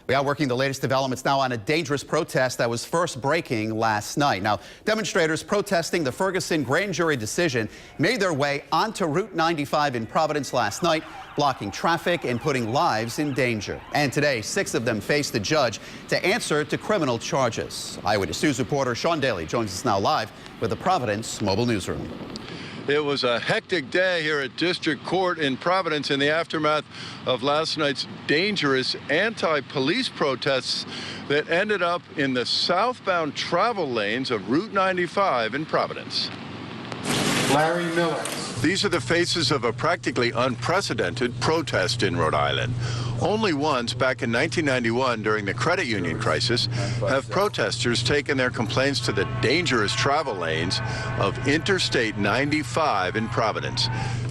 We are working the latest developments now on a dangerous protest that was first breaking last night. Now, demonstrators protesting the Ferguson grand jury decision made their way onto Route 95 in Providence last night, blocking traffic and putting lives in danger. And today, 6 of them faced the judge to answer to criminal charges. Eyewitness News reporter Sean Daly joins us now live with the Providence Mobile Newsroom. It was a hectic day here at District Court in Providence in the aftermath of last night's dangerous anti-police protests that ended up in the southbound travel lanes of Route 95 in Providence. Larry Miller. These are the faces of a practically unprecedented protest in Rhode Island. Only once, back in 1991 during the credit union crisis, have protesters taken their complaints to the dangerous travel lanes of Interstate 95 in Providence.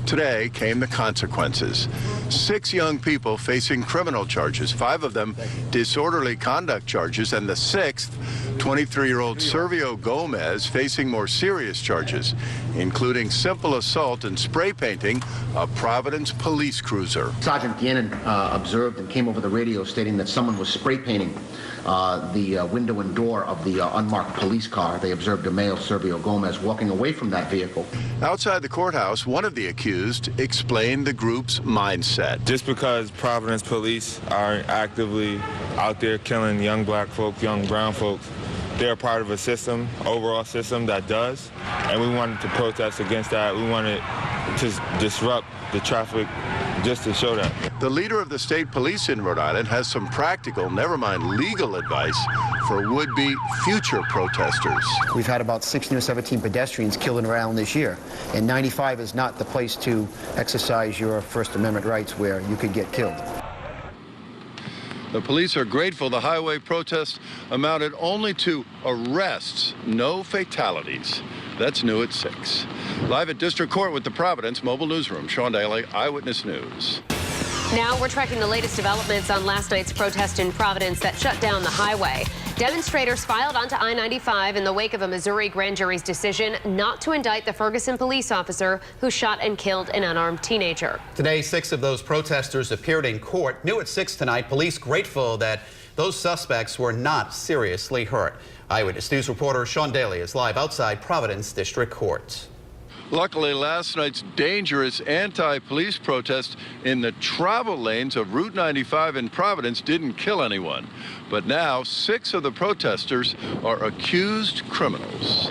Today came the consequences. 6 young people facing criminal charges, 5 of them disorderly conduct charges, and the 6th, 23-year-old Servio Gomez, facing more serious charges, including simple assault and spray painting a Providence police cruiser. Sergeant Gannon observed and came over the radio stating that someone was spray painting the window and door of the unmarked police car. They observed a male, Servio Gomez, walking away from that vehicle. Outside the courthouse, one of the accused explained the group's mindset. Just because Providence police are actively out there killing young black folks, young brown folks, they're part of a system, overall system that does, and we wanted to protest against that. We wanted to disrupt the traffic just to show that. The leader of the state police in Rhode Island has some practical, never mind legal advice for would-be future protesters. We've had about 16 or 17 pedestrians killed around this year, and 95 is not the place to exercise your First Amendment rights where you could get killed. The police are grateful the highway protest amounted only to arrests, no fatalities. That's new at 6. Live at District Court with the Providence Mobile Newsroom, Sean Daly, Eyewitness News. Now we're tracking the latest developments on last night's protest in Providence that shut down the highway. Demonstrators filed onto I-95 in the wake of a Missouri grand jury's decision not to indict the Ferguson police officer who shot and killed an unarmed teenager. Today, 6 of those protesters appeared in court. New at 6 tonight, police grateful that those suspects were not seriously hurt. Eyewitness News reporter Sean Daly is live outside Providence District Court. Luckily, last night's dangerous anti-police protest in the travel lanes of Route 95 in Providence didn't kill anyone. But now 6 of the protesters are accused criminals.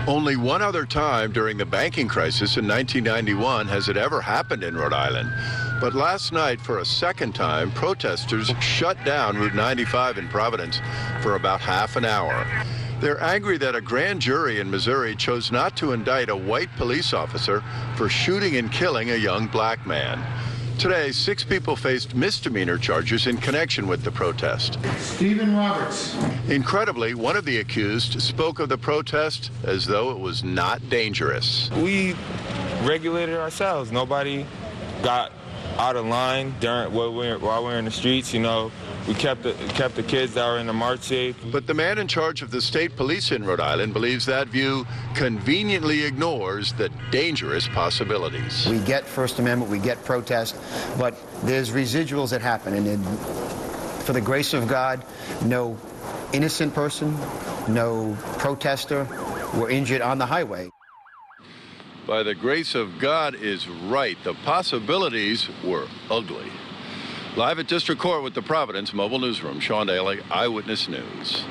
Only one other time during the banking crisis in 1991 has it ever happened in Rhode Island. But last night, for a second time, protesters shut down Route 95 in Providence for about half an hour. They're angry that a grand jury in Missouri chose not to indict a white police officer for shooting and killing a young black man. Today, 6 people faced misdemeanor charges in connection with the protest. Stephen Roberts. Incredibly, one of the accused spoke of the protest as though it was not dangerous. We regulated ourselves. Nobody got out of line while we're in the streets. You know, we kept the kids that were in the march safe. But the man in charge of the state police in Rhode Island believes that view conveniently ignores the dangerous possibilities. We get First Amendment, we get protest, but there's residuals that happen, and for the grace of God, no innocent person, no protester were injured on the highway. By the grace of God is right. The possibilities were ugly. Live at District Court with the Providence Mobile Newsroom, Sean Daly, Eyewitness News.